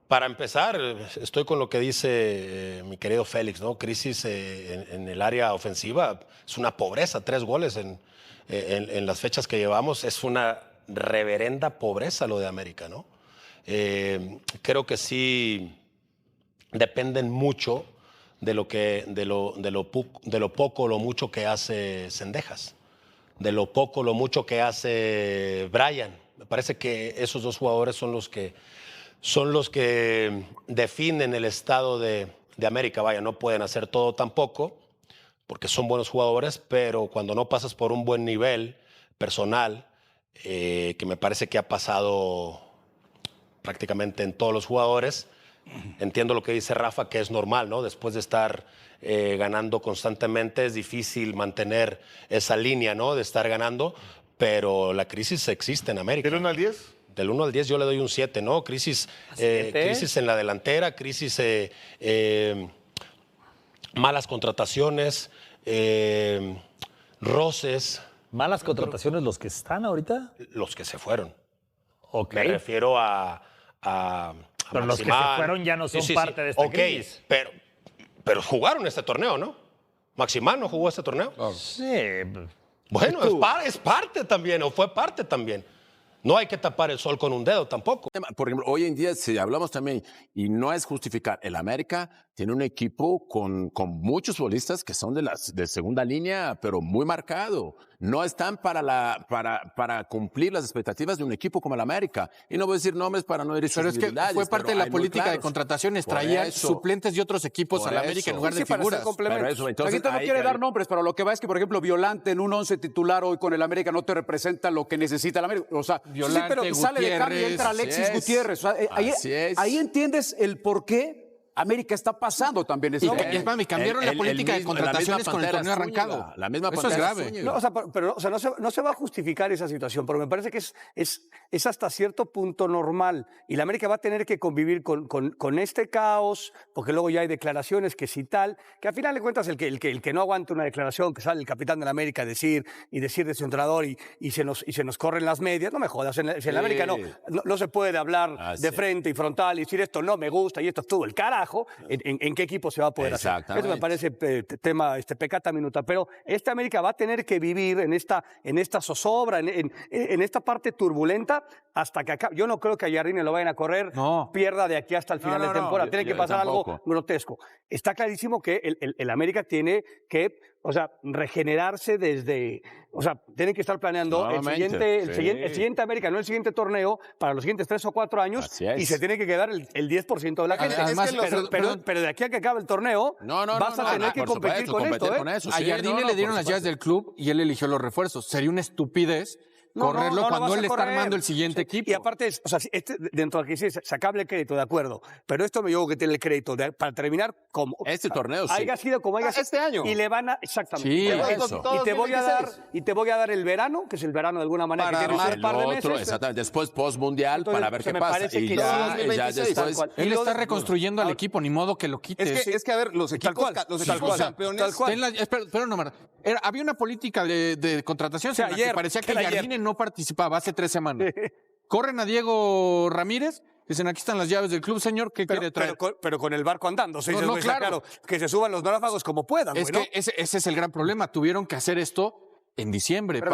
Para empezar, estoy con lo que dice mi querido Félix, ¿no? Crisis en el área ofensiva, es una pobreza, 3 goles en las fechas que llevamos, es una reverenda pobreza lo de América, ¿no? Creo que sí dependen mucho de lo poco o lo mucho que hace Cendejas, de lo poco o lo mucho que hace Brian. Me parece que esos dos jugadores son los que definen el estado de América. Vaya, no pueden hacer todo tampoco, porque son buenos jugadores, pero cuando no pasas por un buen nivel personal, que me parece que ha pasado prácticamente en todos los jugadores, entiendo lo que dice Rafa, que es normal, ¿no? Después de estar ganando constantemente, es difícil mantener esa línea, ¿no? De estar ganando, pero la crisis existe en América. ¿Del 1 al 10? Del 1 al 10 yo le doy un 7, ¿no? Crisis en la delantera, malas contrataciones, roces, ¿Malas contrataciones los que están ahorita? los que se fueron. Ok. Me refiero a Pero los que se Maximán. fueron ya no son parte de esta Ok, crisis. pero jugaron este torneo, ¿no? Maximán no jugó este torneo. Sí. Bueno, es parte también, o fue parte también. No hay que tapar el sol con un dedo tampoco. Por ejemplo, hoy en día, si hablamos también, y no es justificar, el América tiene un equipo con muchos futbolistas que son de segunda línea, pero muy marcado. No están para cumplir las expectativas de un equipo como el América. Y no voy a decir nombres para no herir Pero es que susceptibilidades, fue parte de pero la hay muy política de claros. contrataciones. Por Traían eso. suplentes de otros equipos Por a la América eso. en lugar Sí, de para hacer figuras. complementos. Pero eso, entonces, Aquí no hay quiere que- dar nombres, pero lo que va es que, por ejemplo, Violante en un 11 titular hoy con el América no te representa lo que necesita el América. O sea, Violante, pero sale de cambio y entra Gutiérrez, Alexis así es. Gutiérrez. O sea, Así es. ahí entiendes el por qué América está pasando también. Y es más, me cambiaron la política de contrataciones con el torneo arrancado. La misma Eso es Pantera grave. Zúñiga. No, o sea, pero o sea, no se va a justificar esa situación, pero me parece que es hasta cierto punto normal. Y la América va a tener que convivir con este caos, porque luego ya hay declaraciones que sí tal, que al final de cuentas el que no aguanta una declaración, que sale el capitán de la América a decir de su entrenador y se nos corren las medias, no me jodas, en la América no se puede hablar Así de es. frente y frontal y decir esto no me gusta y esto es todo el carajo, ¿en qué equipo se va a poder hacer? Eso me Exactamente. parece tema pecata minuta, pero esta América va a tener que vivir en esta zozobra, en esta parte turbulenta hasta que acabe. Yo no creo que a Jardine lo vayan a correr, No. pierda de aquí hasta el final No, de no, temporada. yo- Tiene que yo pasar algo tampoco. grotesco. Está clarísimo que el América tiene que, o sea, regenerarse desde, o sea, tienen que estar planeando Nuevamente, el sí. siguiente América, no el siguiente torneo, para los siguientes 3 o 4 años, Así es. y se tiene que quedar el 10% de la gente. Además, pero de aquí a que acabe el torneo, vas a tener que por competir supuesto, con esto, competir ¿eh? con eso, A sí, Jardine no, le no, dieron por las llaves supuesto. del club y él eligió los refuerzos. Sería una estupidez correrlo lo cuando vas él a está correr. armando el siguiente equipo. Y aparte, o sea, dentro de que sí, sacable el crédito, de acuerdo. Pero esto me llevo que tiene el crédito para terminar como. Este torneo, sí. Haya sido como haya sido. Este año. Y le van a. Exactamente. Sí, eso. Y te voy a dar. 2026. Y te voy a dar el verano, que es el verano de alguna manera Para que tiene armar un par de El meses. otro, exactamente. Después post-mundial Entonces, para ver o sea, qué me pasa. parece Y que ya, sí, y ya 2026, después. tal cual. Él Y lo está de- reconstruyendo al equipo, ni modo que lo quite. Es que a ver, los equipos, cual, los tal equipos cual, campeones. tal cual. Espera, no, Mara. Había una política de contrataciones O sea, en la que ayer, parecía que era ayer. Jardine no participaba hace 3 semanas. Corren a Diego Ramírez, dicen, aquí están las llaves del club, señor, ¿qué quiere traer? Pero con el barco andando, No, no, güey, claro. que se suban los náufragos como puedan, Es güey, que ese es el gran problema. Tuvieron que hacer esto en diciembre Pero,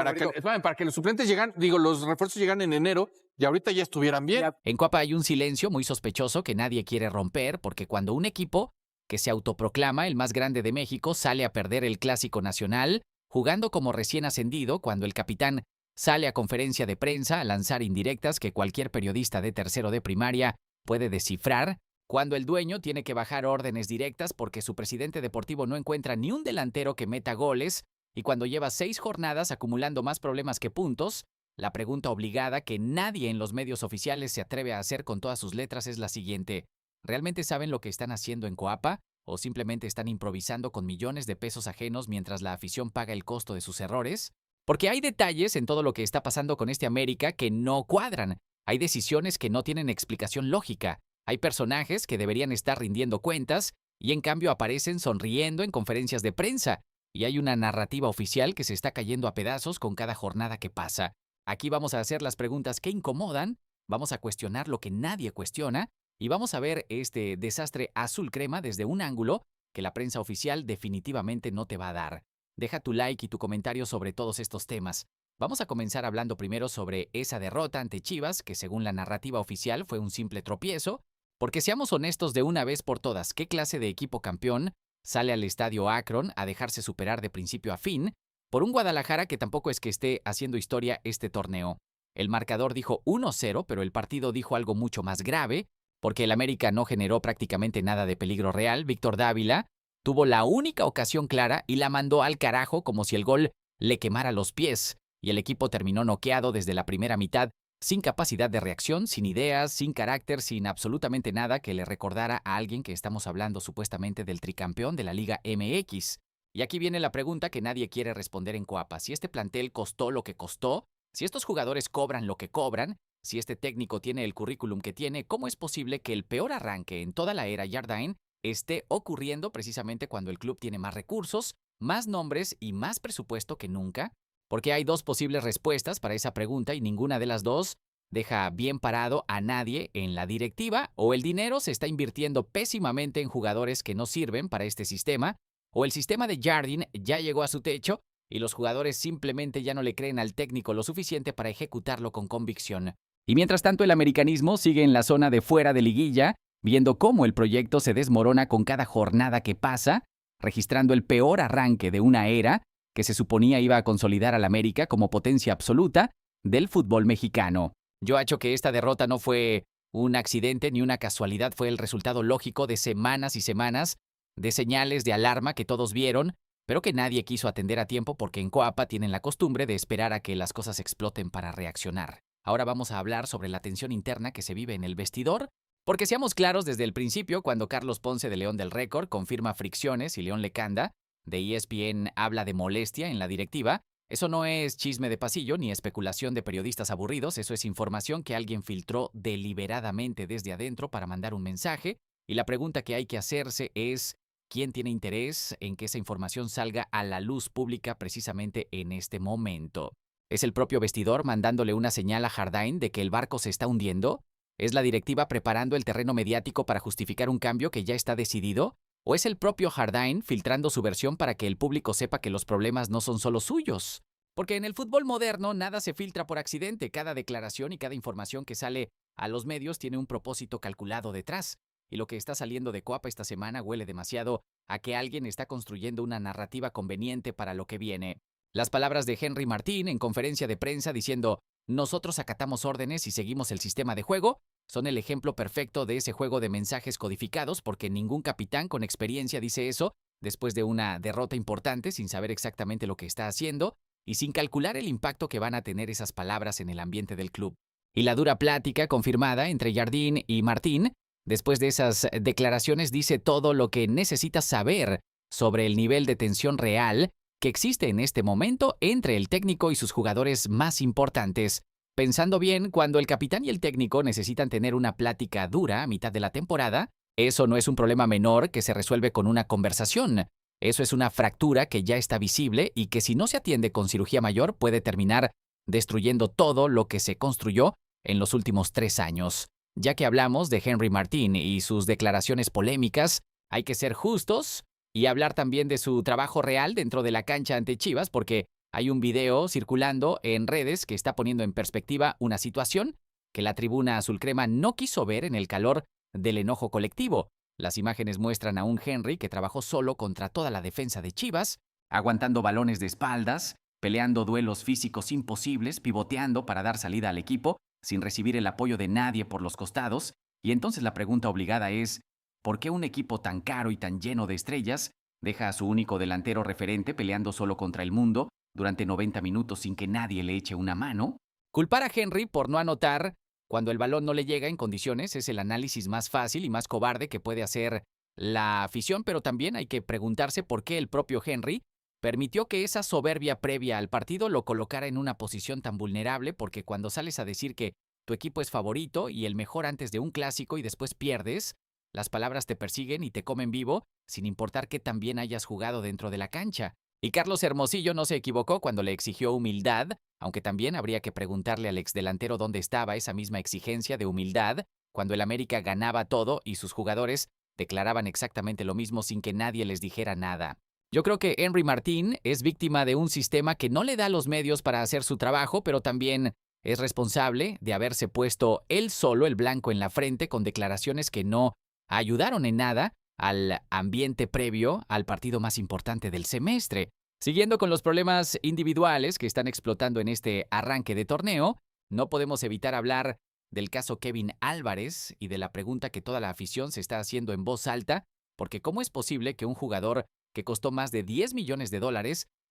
para que los suplentes llegan, los refuerzos llegan en enero y ahorita ya estuvieran bien. Ya. En Cuapa hay un silencio muy sospechoso que nadie quiere romper, porque cuando un equipo que se autoproclama el más grande de México sale a perder el Clásico Nacional, jugando como recién ascendido, cuando el capitán sale a conferencia de prensa a lanzar indirectas que cualquier periodista de tercero de primaria puede descifrar, cuando el dueño tiene que bajar órdenes directas porque su presidente deportivo no encuentra ni un delantero que meta goles, y cuando lleva 6 jornadas acumulando más problemas que puntos, la pregunta obligada que nadie en los medios oficiales se atreve a hacer con todas sus letras es la siguiente: ¿realmente saben lo que están haciendo en Coapa? ¿O simplemente están improvisando con millones de pesos ajenos mientras la afición paga el costo de sus errores? Porque hay detalles en todo lo que está pasando con este América que no cuadran. Hay decisiones que no tienen explicación lógica. Hay personajes que deberían estar rindiendo cuentas y en cambio aparecen sonriendo en conferencias de prensa. Y hay una narrativa oficial que se está cayendo a pedazos con cada jornada que pasa. Aquí vamos a hacer las preguntas que incomodan, vamos a cuestionar lo que nadie cuestiona y vamos a ver este desastre azul crema desde un ángulo que la prensa oficial definitivamente no te va a dar. Deja tu like y tu comentario sobre todos estos temas. Vamos a comenzar hablando primero sobre esa derrota ante Chivas, que según la narrativa oficial fue un simple tropiezo, porque seamos honestos de una vez por todas, ¿qué clase de equipo campeón sale al estadio Akron a dejarse superar de principio a fin por un Guadalajara que tampoco es que esté haciendo historia este torneo? El marcador dijo 1-0, pero el partido dijo algo mucho más grave, porque el América no generó prácticamente nada de peligro real. Víctor Dávila tuvo la única ocasión clara y la mandó al carajo como si el gol le quemara los pies, y el equipo terminó noqueado desde la primera mitad, sin capacidad de reacción, sin ideas, sin carácter, sin absolutamente nada que le recordara a alguien que estamos hablando supuestamente del tricampeón de la Liga MX. Y aquí viene la pregunta que nadie quiere responder en Coapa. Si este plantel costó lo que costó, si estos jugadores cobran lo que cobran, si este técnico tiene el currículum que tiene, ¿cómo es posible que el peor arranque en toda la era Jardine esté ocurriendo precisamente cuando el club tiene más recursos, más nombres y más presupuesto que nunca? Porque hay dos posibles respuestas para esa pregunta y ninguna de las dos deja bien parado a nadie en la directiva. O el dinero se está invirtiendo pésimamente en jugadores que no sirven para este sistema, o el sistema de Jardine ya llegó a su techo y los jugadores simplemente ya no le creen al técnico lo suficiente para ejecutarlo con convicción. Y mientras tanto el americanismo sigue en la zona de fuera de liguilla, viendo cómo el proyecto se desmorona con cada jornada que pasa, registrando el peor arranque de una era que se suponía iba a consolidar al América como potencia absoluta del fútbol mexicano. Yo acho que esta derrota no fue un accidente ni una casualidad, fue el resultado lógico de semanas y semanas de señales de alarma que todos vieron, pero que nadie quiso atender a tiempo porque en Coapa tienen la costumbre de esperar a que las cosas exploten para reaccionar. Ahora vamos a hablar sobre la tensión interna que se vive en el vestidor, porque seamos claros desde el principio, cuando Carlos Ponce de León del Récord confirma fricciones y León Lecanda de ESPN habla de molestia en la directiva, eso no es chisme de pasillo ni especulación de periodistas aburridos, eso es información que alguien filtró deliberadamente desde adentro para mandar un mensaje, y la pregunta que hay que hacerse es ¿quién tiene interés en que esa información salga a la luz pública precisamente en este momento? ¿Es el propio vestidor mandándole una señal a Jardine de que el barco se está hundiendo? ¿Es la directiva preparando el terreno mediático para justificar un cambio que ya está decidido? ¿O es el propio Jardine filtrando su versión para que el público sepa que los problemas no son solo suyos? Porque en el fútbol moderno nada se filtra por accidente. Cada declaración y cada información que sale a los medios tiene un propósito calculado detrás. Y lo que está saliendo de Coapa esta semana huele demasiado a que alguien está construyendo una narrativa conveniente para lo que viene. Las palabras de Henry Martín en conferencia de prensa diciendo «Nosotros acatamos órdenes y seguimos el sistema de juego», son el ejemplo perfecto de ese juego de mensajes codificados, porque ningún capitán con experiencia dice eso después de una derrota importante sin saber exactamente lo que está haciendo y sin calcular el impacto que van a tener esas palabras en el ambiente del club. Y la dura plática confirmada entre Jardine y Martín, después de esas declaraciones, dice todo lo que necesitas saber sobre el nivel de tensión real que existe en este momento entre el técnico y sus jugadores más importantes. Pensando bien, cuando el capitán y el técnico necesitan tener una plática dura a mitad de la temporada, eso no es un problema menor que se resuelve con una conversación. Eso es una fractura que ya está visible y que si no se atiende con cirugía mayor puede terminar destruyendo todo lo que se construyó en los últimos 3 años. Ya que hablamos de Henry Martín y sus declaraciones polémicas, hay que ser justos y hablar también de su trabajo real dentro de la cancha ante Chivas, porque hay un video circulando en redes que está poniendo en perspectiva una situación que la tribuna azul crema no quiso ver en el calor del enojo colectivo. Las imágenes muestran a un Henry que trabajó solo contra toda la defensa de Chivas, aguantando balones de espaldas, peleando duelos físicos imposibles, pivoteando para dar salida al equipo, sin recibir el apoyo de nadie por los costados. Y entonces la pregunta obligada es, ¿por qué un equipo tan caro y tan lleno de estrellas deja a su único delantero referente peleando solo contra el mundo durante 90 minutos sin que nadie le eche una mano? Culpar a Henry por no anotar cuando el balón no le llega en condiciones es el análisis más fácil y más cobarde que puede hacer la afición, pero también hay que preguntarse por qué el propio Henry permitió que esa soberbia previa al partido lo colocara en una posición tan vulnerable, porque cuando sales a decir que tu equipo es favorito y el mejor antes de un clásico y después pierdes, las palabras te persiguen y te comen vivo sin importar que también hayas jugado dentro de la cancha. Y Carlos Hermosillo no se equivocó cuando le exigió humildad, aunque también habría que preguntarle al exdelantero dónde estaba esa misma exigencia de humildad cuando el América ganaba todo y sus jugadores declaraban exactamente lo mismo sin que nadie les dijera nada. Yo creo que Henry Martín es víctima de un sistema que no le da los medios para hacer su trabajo, pero también es responsable de haberse puesto él solo el blanco en la frente con declaraciones que no ayudaron en nada al ambiente previo al partido más importante del semestre. Siguiendo con los problemas individuales que están explotando en este arranque de torneo, no podemos evitar hablar del caso Kevin Álvarez y de la pregunta que toda la afición se está haciendo en voz alta, porque ¿cómo es posible que un jugador que costó más de $10 millones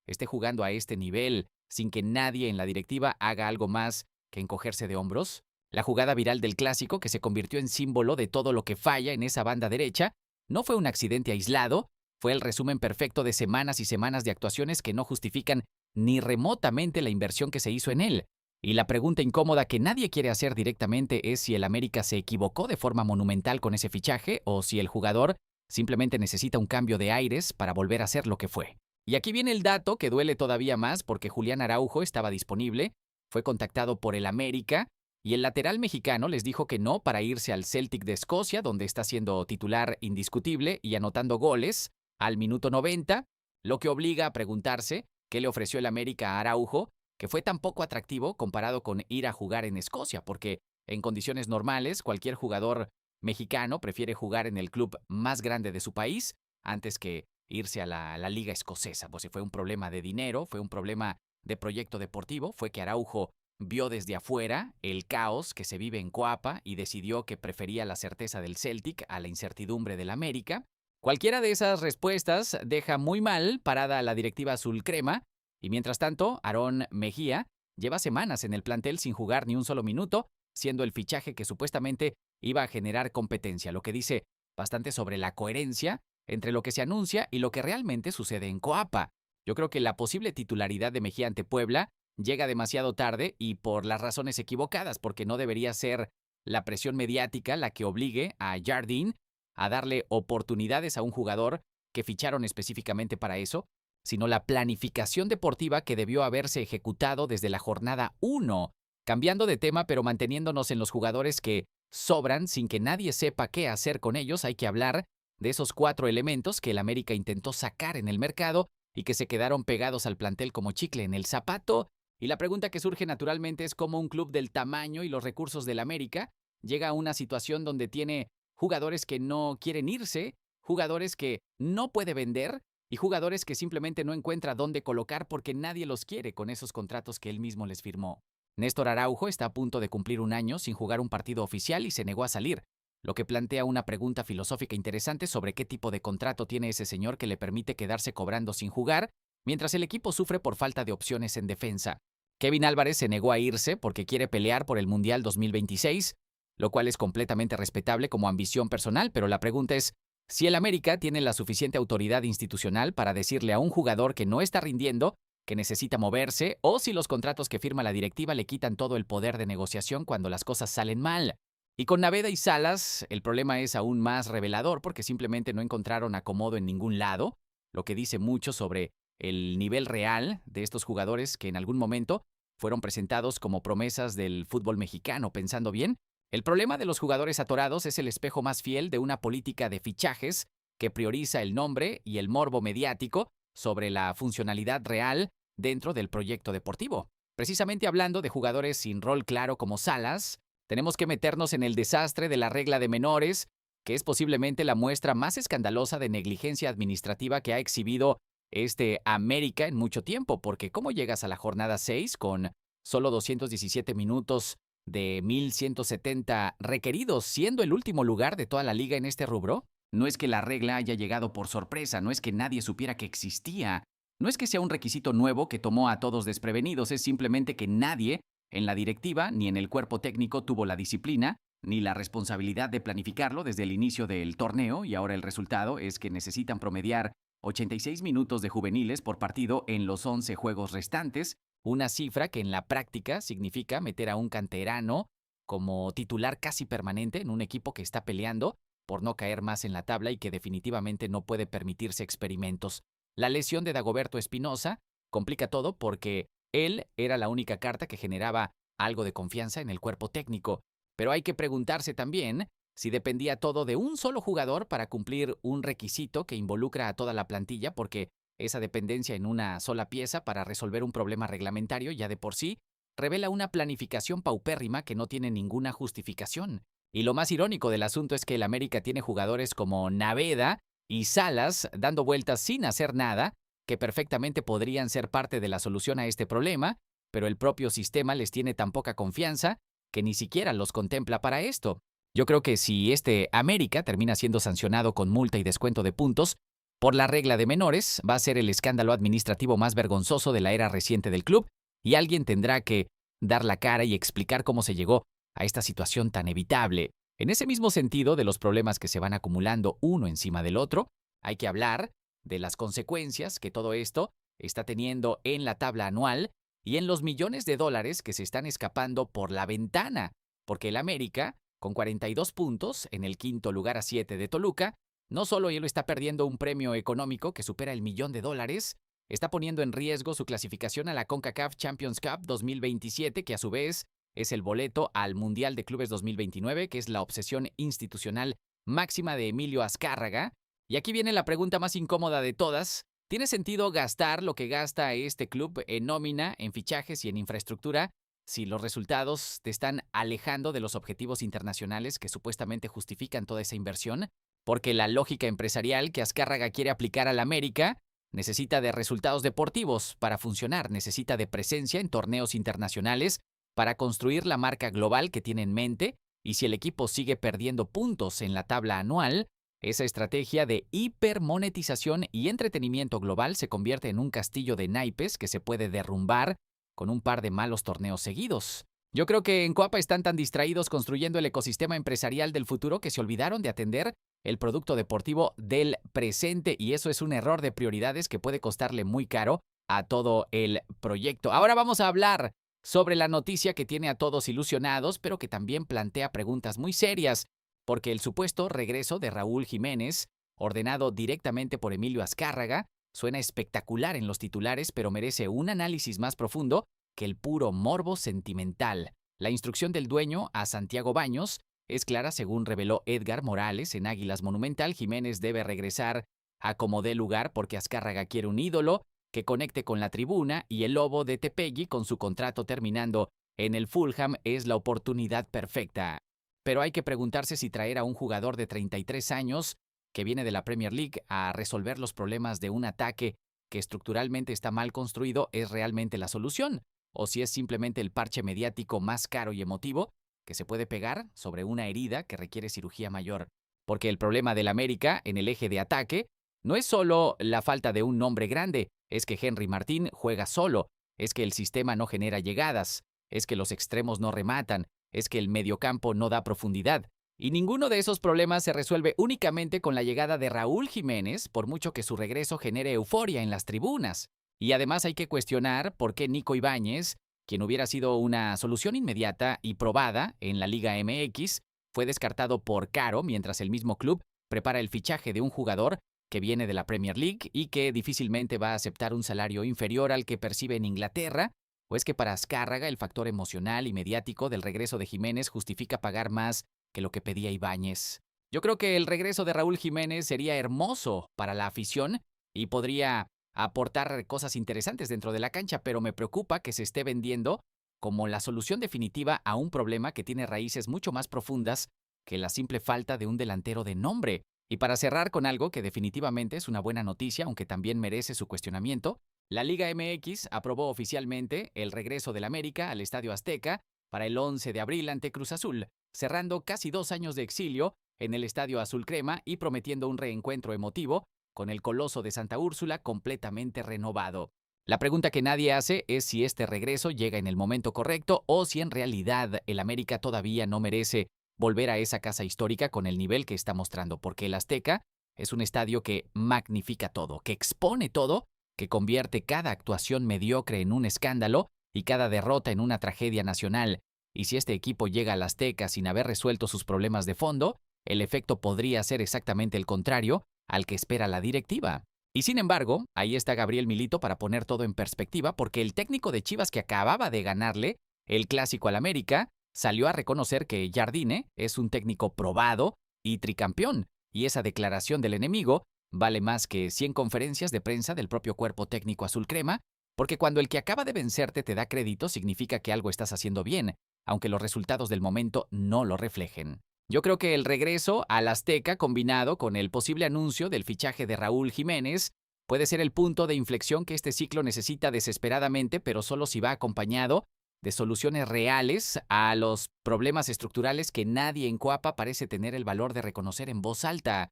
esté jugando a este nivel sin que nadie en la directiva haga algo más que encogerse de hombros? La jugada viral del clásico, que se convirtió en símbolo de todo lo que falla en esa banda derecha, no fue un accidente aislado, fue el resumen perfecto de semanas y semanas de actuaciones que no justifican ni remotamente la inversión que se hizo en él. Y la pregunta incómoda que nadie quiere hacer directamente es si el América se equivocó de forma monumental con ese fichaje o si el jugador simplemente necesita un cambio de aires para volver a ser lo que fue. Y aquí viene el dato que duele todavía más porque Julián Araujo estaba disponible, fue contactado por el América y el lateral mexicano les dijo que no para irse al Celtic de Escocia, donde está siendo titular indiscutible y anotando goles al minuto 90, lo que obliga a preguntarse qué le ofreció el América a Araujo, que fue tan poco atractivo comparado con ir a jugar en Escocia, porque en condiciones normales cualquier jugador mexicano prefiere jugar en el club más grande de su país antes que irse a la liga escocesa. Pues si fue un problema de dinero, fue un problema de proyecto deportivo, fue que Araujo vio desde afuera el caos que se vive en Coapa y decidió que prefería la certeza del Celtic a la incertidumbre del América. Cualquiera de esas respuestas deja muy mal parada a la directiva azul crema y mientras tanto, Aarón Mejía lleva semanas en el plantel sin jugar ni un solo minuto, siendo el fichaje que supuestamente iba a generar competencia, lo que dice bastante sobre la coherencia entre lo que se anuncia y lo que realmente sucede en Coapa. Yo creo que la posible titularidad de Mejía ante Puebla llega demasiado tarde y por las razones equivocadas, porque no debería ser la presión mediática la que obligue a Jardín a darle oportunidades a un jugador que ficharon específicamente para eso, sino la planificación deportiva que debió haberse ejecutado desde la jornada 1, cambiando de tema pero manteniéndonos en los jugadores que sobran sin que nadie sepa qué hacer con ellos. Hay que hablar de esos 4 elementos que el América intentó sacar en el mercado y que se quedaron pegados al plantel como chicle en el zapato. Y la pregunta que surge naturalmente es cómo un club del tamaño y los recursos del América llega a una situación donde tiene jugadores que no quieren irse, jugadores que no puede vender y jugadores que simplemente no encuentra dónde colocar porque nadie los quiere con esos contratos que él mismo les firmó. Néstor Araujo está a punto de cumplir 1 año sin jugar un partido oficial y se negó a salir, lo que plantea una pregunta filosófica interesante sobre qué tipo de contrato tiene ese señor que le permite quedarse cobrando sin jugar, mientras el equipo sufre por falta de opciones en defensa. Kevin Álvarez se negó a irse porque quiere pelear por el Mundial 2026, lo cual es completamente respetable como ambición personal, pero la pregunta es si el América tiene la suficiente autoridad institucional para decirle a un jugador que no está rindiendo, que necesita moverse, o si los contratos que firma la directiva le quitan todo el poder de negociación cuando las cosas salen mal. Y con Naveda y Salas, el problema es aún más revelador porque simplemente no encontraron acomodo en ningún lado, lo que dice mucho sobre el nivel real de estos jugadores que en algún momento fueron presentados como promesas del fútbol mexicano. Pensando bien, el problema de los jugadores atorados es el espejo más fiel de una política de fichajes que prioriza el nombre y el morbo mediático sobre la funcionalidad real dentro del proyecto deportivo. Precisamente hablando de jugadores sin rol claro como Salas, tenemos que meternos en el desastre de la regla de menores, que es posiblemente la muestra más escandalosa de negligencia administrativa que ha exhibido este América en mucho tiempo, porque ¿cómo llegas a la jornada 6 con solo 217 minutos de 1,170 requeridos, siendo el último lugar de toda la liga en este rubro? No es que la regla haya llegado por sorpresa, no es que nadie supiera que existía, no es que sea un requisito nuevo que tomó a todos desprevenidos, es simplemente que nadie en la directiva ni en el cuerpo técnico tuvo la disciplina ni la responsabilidad de planificarlo desde el inicio del torneo y ahora el resultado es que necesitan promediar 86 minutos de juveniles por partido en los 11 juegos restantes, una cifra que en la práctica significa meter a un canterano como titular casi permanente en un equipo que está peleando por no caer más en la tabla y que definitivamente no puede permitirse experimentos. La lesión de Dagoberto Espinosa complica todo porque él era la única carta que generaba algo de confianza en el cuerpo técnico, Pero hay que preguntarse también si dependía todo de un solo jugador para cumplir un requisito que involucra a toda la plantilla, porque esa dependencia en una sola pieza para resolver un problema reglamentario ya de por sí revela una planificación paupérrima que no tiene ninguna justificación. Y lo más irónico del asunto es que el América tiene jugadores como Naveda y Salas dando vueltas sin hacer nada, que perfectamente podrían ser parte de la solución a este problema, pero el propio sistema les tiene tan poca confianza que ni siquiera los contempla para esto. Yo creo que si este América termina siendo sancionado con multa y descuento de puntos por la regla de menores, va a ser el escándalo administrativo más vergonzoso de la era reciente del club, y alguien tendrá que dar la cara y explicar cómo se llegó a esta situación tan evitable. En ese mismo sentido de los problemas que se van acumulando uno encima del otro, hay que hablar de las consecuencias que todo esto está teniendo en la tabla anual y en los millones de dólares que se están escapando por la ventana, porque el América, con 42 puntos en el quinto lugar a 7 de Toluca, no solo él está perdiendo un premio económico que supera el $1.000.000, está poniendo en riesgo su clasificación a la CONCACAF Champions Cup 2027, que a su vez es el boleto al Mundial de Clubes 2029, que es la obsesión institucional máxima de Emilio Azcárraga. Y aquí viene la pregunta más incómoda de todas. ¿Tiene sentido gastar lo que gasta este club en nómina, en fichajes y en infraestructura si los resultados te están alejando de los objetivos internacionales que supuestamente justifican toda esa inversión? Porque la lógica empresarial que Azcárraga quiere aplicar al América necesita de resultados deportivos para funcionar, necesita de presencia en torneos internacionales para construir la marca global que tiene en mente, y si el equipo sigue perdiendo puntos en la tabla anual, esa estrategia de hipermonetización y entretenimiento global se convierte en un castillo de naipes que se puede derrumbar con un par de malos torneos seguidos. Yo creo que en Coapa están tan distraídos construyendo el ecosistema empresarial del futuro que se olvidaron de atender el producto deportivo del presente, y eso es un error de prioridades que puede costarle muy caro a todo el proyecto. Ahora vamos a hablar sobre la noticia que tiene a todos ilusionados, pero que también plantea preguntas muy serias, porque el supuesto regreso de Raúl Jiménez, ordenado directamente por Emilio Azcárraga, suena espectacular en los titulares, pero merece un análisis más profundo que el puro morbo sentimental. La instrucción del dueño a Santiago Baños es clara, según reveló Edgar Morales en Águilas Monumental. Jiménez debe regresar a como dé lugar porque Azcárraga quiere un ídolo que conecte con la tribuna, y el Lobo de Tepegui, con su contrato terminando en el Fulham, es la oportunidad perfecta. Pero hay que preguntarse si traer a un jugador de 33 años que viene de la Premier League a resolver los problemas de un ataque que estructuralmente está mal construido es realmente la solución, o si es simplemente el parche mediático más caro y emotivo que se puede pegar sobre una herida que requiere cirugía mayor. Porque el problema del América en el eje de ataque no es solo la falta de un nombre grande, es que Henry Martín juega solo, es que el sistema no genera llegadas, es que los extremos no rematan, es que el mediocampo no da profundidad. Y ninguno de esos problemas se resuelve únicamente con la llegada de Raúl Jiménez, por mucho que su regreso genere euforia en las tribunas. Y además hay que cuestionar por qué Nico Ibáñez, quien hubiera sido una solución inmediata y probada en la Liga MX, fue descartado por caro, mientras el mismo club prepara el fichaje de un jugador que viene de la Premier League y que difícilmente va a aceptar un salario inferior al que percibe en Inglaterra. ¿O es que para Azcárraga el factor emocional y mediático del regreso de Jiménez justifica pagar más que lo que pedía Ibáñez? Yo creo que el regreso de Raúl Jiménez sería hermoso para la afición y podría aportar cosas interesantes dentro de la cancha, pero me preocupa que se esté vendiendo como la solución definitiva a un problema que tiene raíces mucho más profundas que la simple falta de un delantero de nombre. Y para cerrar con algo que definitivamente es una buena noticia, aunque también merece su cuestionamiento, la Liga MX aprobó oficialmente el regreso del América al Estadio Azteca para el 11 de abril ante Cruz Azul, cerrando casi 2 años de exilio en el Estadio Azul Crema y prometiendo un reencuentro emotivo con el Coloso de Santa Úrsula completamente renovado. La pregunta que nadie hace es si este regreso llega en el momento correcto o si en realidad el América todavía no merece volver a esa casa histórica con el nivel que está mostrando, porque el Azteca es un estadio que magnifica todo, que expone todo, que convierte cada actuación mediocre en un escándalo y cada derrota en una tragedia nacional. Y si este equipo llega al Azteca sin haber resuelto sus problemas de fondo, el efecto podría ser exactamente el contrario al que espera la directiva. Y sin embargo, ahí está Gabriel Milito para poner todo en perspectiva, porque el técnico de Chivas que acababa de ganarle el clásico al América salió a reconocer que Jardine es un técnico probado y tricampeón, y esa declaración del enemigo vale más que 100 conferencias de prensa del propio cuerpo técnico azul crema, porque cuando el que acaba de vencerte te da crédito significa que algo estás haciendo bien, aunque los resultados del momento no lo reflejen. Yo creo que el regreso al Azteca combinado con el posible anuncio del fichaje de Raúl Jiménez puede ser el punto de inflexión que este ciclo necesita desesperadamente, pero solo si va acompañado de soluciones reales a los problemas estructurales que nadie en Coapa parece tener el valor de reconocer en voz alta.